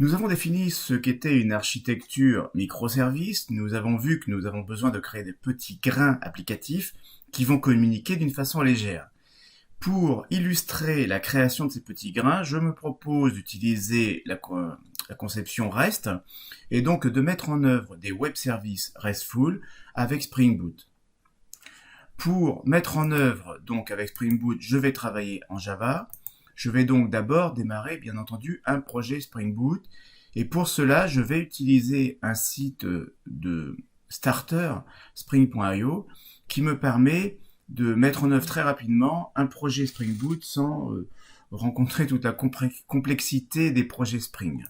Nous avons défini ce qu'était une architecture microservice. Nous avons vu que nous avons besoin de créer des petits grains applicatifs qui vont communiquer d'une façon légère. Pour illustrer la création de ces petits grains, je me propose d'utiliser la conception REST et donc de mettre en œuvre des web services RESTful avec Spring Boot. Pour mettre en œuvre donc avec Spring Boot, je vais travailler en Java. Je vais donc d'abord démarrer, bien entendu, un projet Spring Boot. Et pour cela, je vais utiliser un site de starter, spring.io, qui me permet de mettre en œuvre très rapidement un projet Spring Boot sans rencontrer toute la complexité des projets Spring.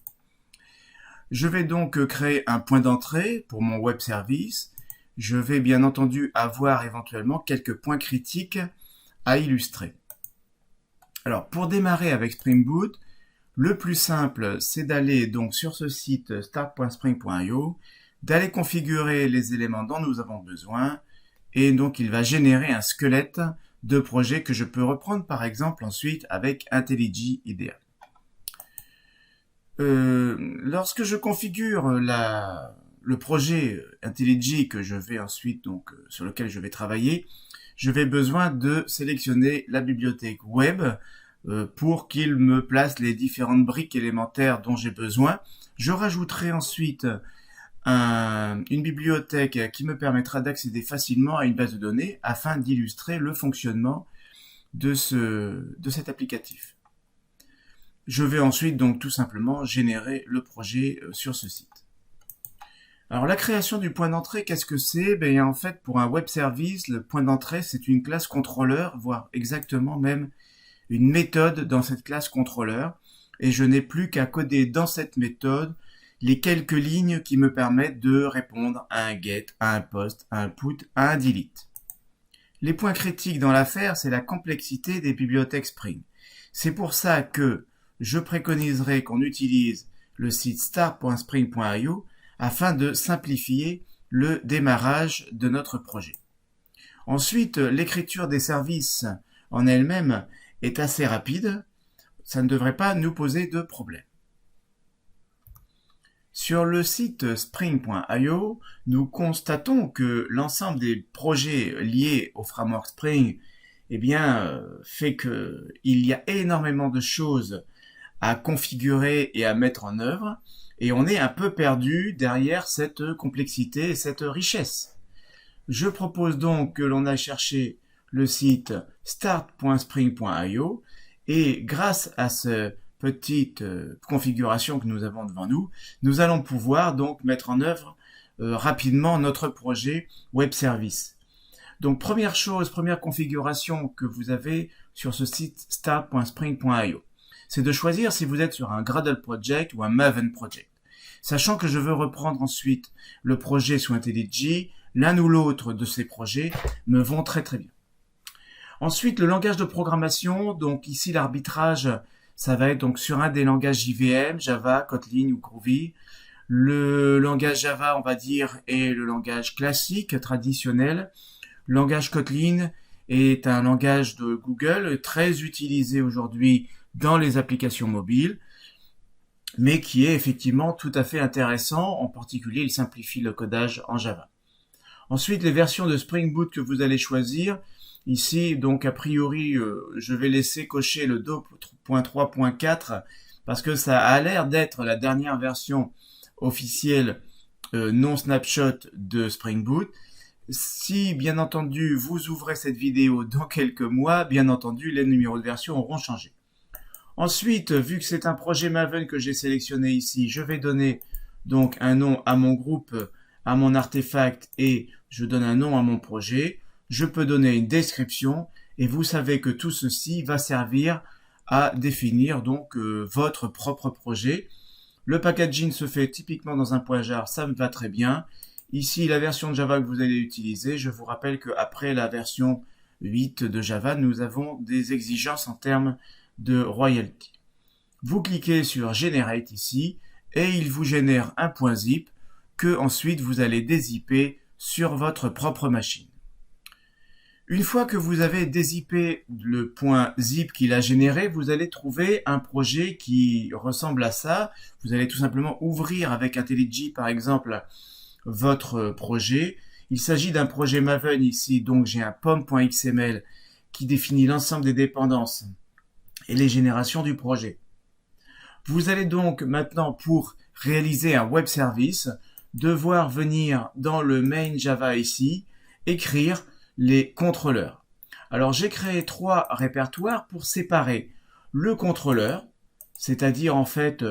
Je vais donc créer un point d'entrée pour mon web service. Je vais bien entendu avoir éventuellement quelques points critiques à illustrer. Alors, pour démarrer avec Spring Boot, le plus simple, c'est d'aller donc sur ce site start.spring.io, d'aller configurer les éléments dont nous avons besoin, et donc il va générer un squelette de projet que je peux reprendre par exemple ensuite avec IntelliJ IDEA. Lorsque je configure le projet IntelliJ que je vais ensuite donc sur lequel je vais travailler, je vais besoin de sélectionner la bibliothèque web pour qu'il me place les différentes briques élémentaires dont j'ai besoin. Je rajouterai ensuite une bibliothèque qui me permettra d'accéder facilement à une base de données afin d'illustrer le fonctionnement de cet applicatif. Je vais ensuite donc tout simplement générer le projet sur ce site. Alors la création du point d'entrée, qu'est-ce que c'est? Ben, en fait, pour un web service, le point d'entrée, c'est une classe contrôleur, voire exactement même une méthode dans cette classe contrôleur. Et je n'ai plus qu'à coder dans cette méthode les quelques lignes qui me permettent de répondre à un get, à un post, à un put, à un delete. Les points critiques dans l'affaire, c'est la complexité des bibliothèques Spring. C'est pour ça que je préconiserai qu'on utilise le site start.spring.io afin de simplifier le démarrage de notre projet. Ensuite, l'écriture des services en elle-même est assez rapide. Ça ne devrait pas nous poser de problème. Sur le site spring.io, nous constatons que l'ensemble des projets liés au framework Spring fait qu'il y a énormément de choses à configurer et à mettre en œuvre. Et on est un peu perdu derrière cette complexité et cette richesse. Je propose donc que l'on aille chercher le site start.spring.io et grâce à cette petite configuration que nous avons devant nous, nous allons pouvoir donc mettre en œuvre rapidement notre projet web service. Donc première configuration que vous avez sur ce site start.spring.io, c'est de choisir si vous êtes sur un Gradle project ou un Maven project. Sachant que je veux reprendre ensuite le projet sous IntelliJ, l'un ou l'autre de ces projets me vont très très bien. Ensuite, le langage de programmation, donc ici l'arbitrage, ça va être donc sur un des langages JVM, Java, Kotlin ou Groovy. Le langage Java, on va dire, est le langage classique, traditionnel. Le langage Kotlin est un langage de Google très utilisé aujourd'hui dans les applications mobiles, mais qui est effectivement tout à fait intéressant. En particulier, il simplifie le codage en Java. Ensuite, les versions de Spring Boot que vous allez choisir. Ici, donc, a priori, je vais laisser cocher le 2.3.4 parce que ça a l'air d'être la dernière version officielle non snapshot de Spring Boot. Si, bien entendu, vous ouvrez cette vidéo dans quelques mois, bien entendu, les numéros de version auront changé. Ensuite, vu que c'est un projet Maven que j'ai sélectionné ici, je vais donner donc un nom à mon groupe, à mon artefact et je donne un nom à mon projet. Je peux donner une description et vous savez que tout ceci va servir à définir donc votre propre projet. Le packaging se fait typiquement dans un .jar, ça me va très bien. Ici, la version de Java que vous allez utiliser, je vous rappelle qu'après la version 8 de Java, nous avons des exigences en termes de royalty. Vous cliquez sur Generate ici et il vous génère un .zip que ensuite vous allez dézipper sur votre propre machine. Une fois que vous avez dézippé le point zip qu'il a généré, vous allez trouver un projet qui ressemble à ça. Vous allez tout simplement ouvrir avec IntelliJ par exemple votre projet. Il s'agit d'un projet Maven ici, donc j'ai un pom.xml qui définit l'ensemble des dépendances et les générations du projet. Vous allez donc maintenant, pour réaliser un web service, devoir venir dans le main Java ici, écrire les contrôleurs. Alors j'ai créé 3 répertoires pour séparer le contrôleur, c'est-à-dire en fait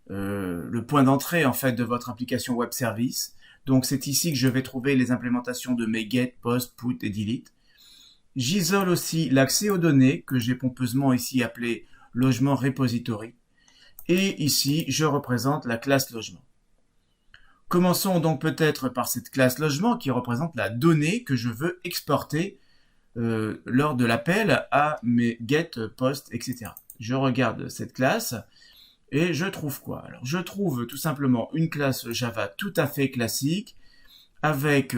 le point d'entrée en fait de votre application web service. Donc c'est ici que je vais trouver les implémentations de mes get, post, put et delete. J'isole aussi l'accès aux données que j'ai pompeusement ici appelé logement repository. Et ici, je représente la classe logement. Commençons donc peut-être par cette classe logement qui représente la donnée que je veux exporter lors de l'appel à mes get, post, etc. Je regarde cette classe et je trouve quoi? Alors, je trouve tout simplement une classe Java tout à fait classique avec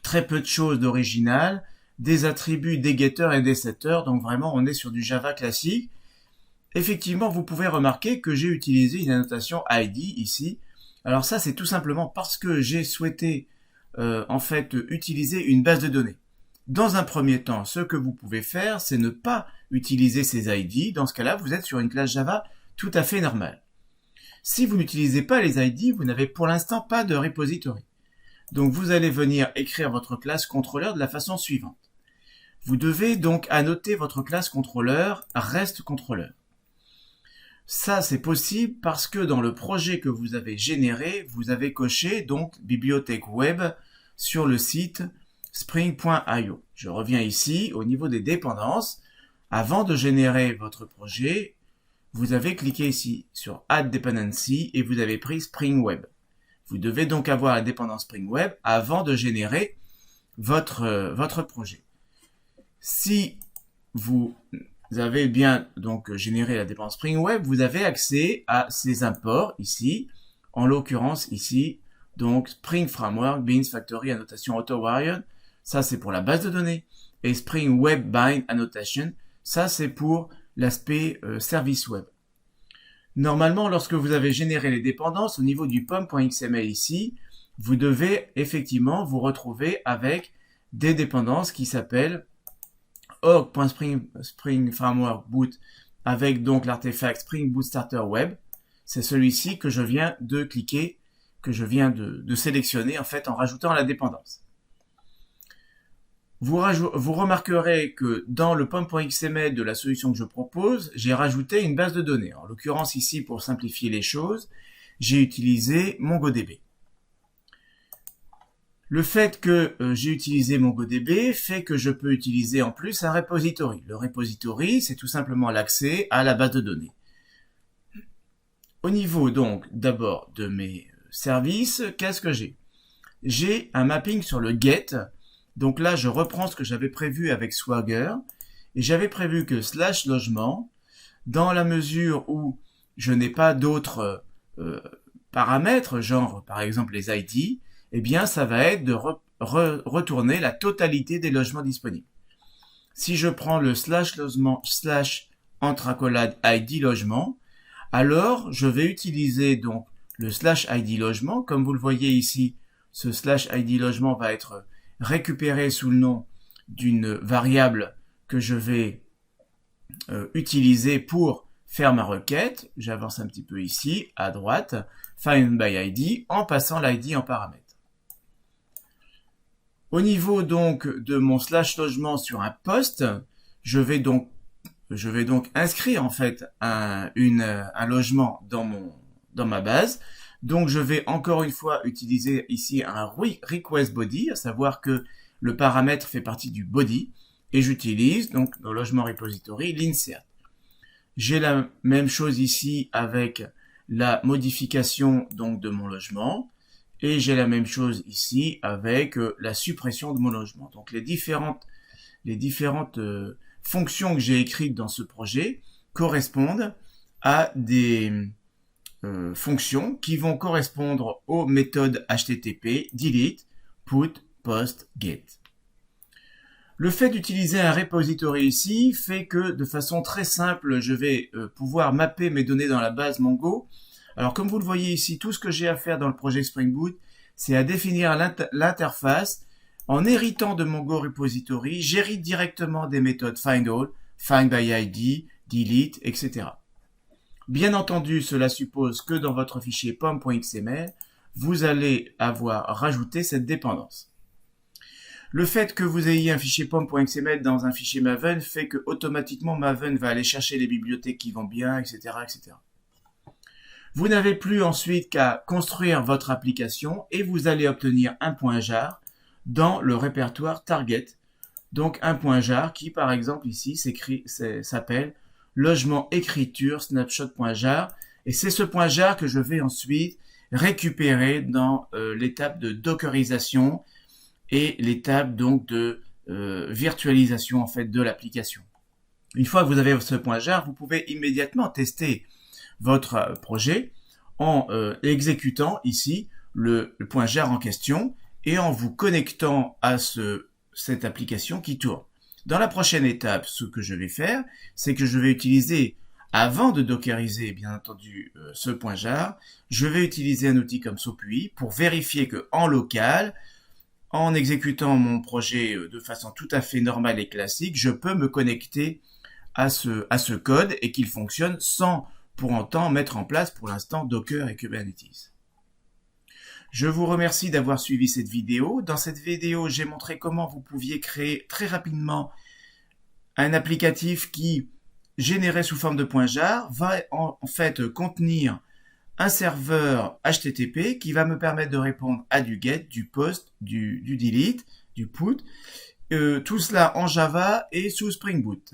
très peu de choses d'original, des attributs, des getters et des setters. Donc vraiment, on est sur du Java classique. Effectivement, vous pouvez remarquer que j'ai utilisé une annotation ID ici. Alors ça, c'est tout simplement parce que j'ai souhaité en fait utiliser une base de données. Dans un premier temps, ce que vous pouvez faire, c'est ne pas utiliser ces ID. Dans ce cas-là, vous êtes sur une classe Java tout à fait normale. Si vous n'utilisez pas les ID, vous n'avez pour l'instant pas de repository. Donc vous allez venir écrire votre classe contrôleur de la façon suivante. Vous devez donc annoter votre classe contrôleur reste contrôleur. Ça, c'est possible parce que dans le projet que vous avez généré, vous avez coché donc bibliothèque web sur le site spring.io. Je reviens ici au niveau des dépendances. Avant de générer votre projet, vous avez cliqué ici sur Add Dependency et vous avez pris Spring Web. Vous devez donc avoir la dépendance Spring Web avant de générer votre projet. Si vous avez bien donc généré la dépendance Spring Web, vous avez accès à ces imports ici, en l'occurrence ici, donc Spring Framework, Beans Factory, annotation AutoWarrior, ça c'est pour la base de données, et Spring Web Bind Annotation, ça c'est pour l'aspect service web. Normalement, lorsque vous avez généré les dépendances au niveau du pom.xml ici, vous devez effectivement vous retrouver avec des dépendances qui s'appellent org.spring framework boot avec donc l'artefact Spring Boot Starter Web. C'est celui-ci que je viens de cliquer, que je viens de sélectionner en fait en rajoutant la dépendance. Vous remarquerez que dans le pom.xml de la solution que je propose, j'ai rajouté une base de données. En l'occurrence ici, pour simplifier les choses, j'ai utilisé MongoDB. Le fait que j'ai utilisé MongoDB fait que je peux utiliser en plus un repository. Le repository, c'est tout simplement l'accès à la base de données. Au niveau donc d'abord de mes services, qu'est-ce que j'ai? J'ai un mapping sur le get. Donc là, je reprends ce que j'avais prévu avec Swagger. Et j'avais prévu que /logement, dans la mesure où je n'ai pas d'autres paramètres, genre par exemple les ID, eh bien ça va être de retourner la totalité des logements disponibles. Si je prends le /logement / entre accolades ID logement, alors je vais utiliser donc le /ID logement. Comme vous le voyez ici, ce /ID logement va être récupéré sous le nom d'une variable que je vais utiliser pour faire ma requête. J'avance un petit peu ici, à droite, find by ID, en passant l'ID en paramètre. Au niveau donc de mon /logement sur un poste, je vais donc inscrire en fait un logement dans ma base. Donc je vais encore une fois utiliser ici un request body, à savoir que le paramètre fait partie du body, et j'utilise donc dans logement repository l'insert. J'ai la même chose ici avec la modification donc de mon logement, et j'ai la même chose ici avec la suppression de mon logement. Donc les différentes fonctions que j'ai écrites dans ce projet correspondent à des fonctions qui vont correspondre aux méthodes HTTP, delete, put, post, get. Le fait d'utiliser un repository ici fait que de façon très simple, je vais pouvoir mapper mes données dans la base Mongo. Alors comme vous le voyez ici, tout ce que j'ai à faire dans le projet Spring Boot, c'est à définir l'interface. En héritant de Mongo Repository, j'hérite directement des méthodes findAll, findById, delete, etc. Bien entendu, cela suppose que dans votre fichier pom.xml, vous allez avoir rajouté cette dépendance. Le fait que vous ayez un fichier pom.xml dans un fichier Maven fait que automatiquement Maven va aller chercher les bibliothèques qui vont bien, etc., etc. Vous n'avez plus ensuite qu'à construire votre application et vous allez obtenir un point jar dans le répertoire target. Donc un point jar qui, par exemple, ici s'appelle logement écriture snapshot.jar et c'est ce point jar que je vais ensuite récupérer dans l'étape de dockerisation et l'étape donc de virtualisation en fait de l'application. Une fois que vous avez ce point jar, vous pouvez immédiatement tester votre projet en exécutant ici le point jar en question et en vous connectant à cette application qui tourne. Dans la prochaine étape, ce que je vais faire, c'est que je vais utiliser, avant de dockeriser bien entendu ce point jar, je vais utiliser un outil comme SoapUI pour vérifier que en local, en exécutant mon projet de façon tout à fait normale et classique, je peux me connecter à ce code et qu'il fonctionne sans pour autant mettre en place pour l'instant Docker et Kubernetes. Je vous remercie d'avoir suivi cette vidéo. Dans cette vidéo, j'ai montré comment vous pouviez créer très rapidement un applicatif qui, généré sous forme de point jar, va en fait contenir un serveur HTTP qui va me permettre de répondre à du GET, du POST, du DELETE, du PUT, tout cela en Java et sous Spring Boot.